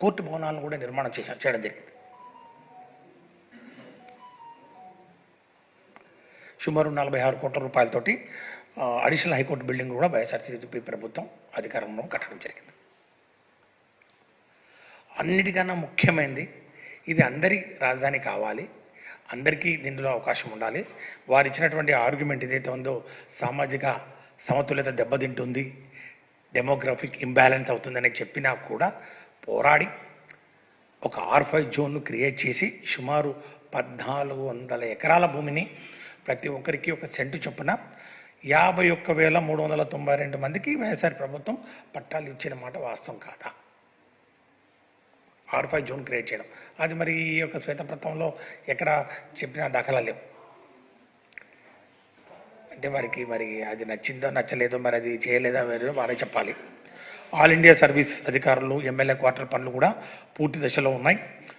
Court భవనాలను కూడా నిర్మాణం చేయడం జరిగింది. సుమారు 46 కోట్ల రూపాయలతోటి అడిషనల్ హైకోర్టు బిల్డింగ్ కూడా వైఎస్ఆర్సీపీ ప్రభుత్వం అధికారంలో కట్టడం జరిగింది. అన్నిటికన్నా ముఖ్యమైనది, ఇది అందరి రాజధాని కావాలి, అందరికీ దీనిలో అవకాశం ఉండాలి. వారు ఇచ్చినటువంటి ఆర్గ్యుమెంట్ ఏదైతే ఉందో సామాజిక సమతుల్యత దెబ్బతింటుంది, డెమోగ్రఫిక్ ఇంబ్యాలెన్స్ అవుతుందని చెప్పినా కూడా పోరాడి ఒక R5 జోన్ను క్రియేట్ చేసి సుమారు 1400 ఎకరాల భూమిని ప్రతి ఒక్కరికి 1 సెంటు చొప్పున 51,392 మందికి వైఎస్ఆర్ ప్రభుత్వం పట్టాలు ఇచ్చిన మాట వాస్తవం కాదా? R5 జోన్ క్రియేట్ చేయడం అది మరి ఈ యొక్క శ్వేతపత్రంలో ఎక్కడ చెప్పిన దాఖలా లేవు. అంటే వారికి మరి అది నచ్చిందో నచ్చలేదో, మరి అది చేయలేదో వారే చెప్పాలి. ఆల్ ఇండియా సర్వీస్ అధికారులు ఎమ్మెల్యే క్వార్టర్ పనులు కూడా పూర్తి దశలో ఉన్నాయి.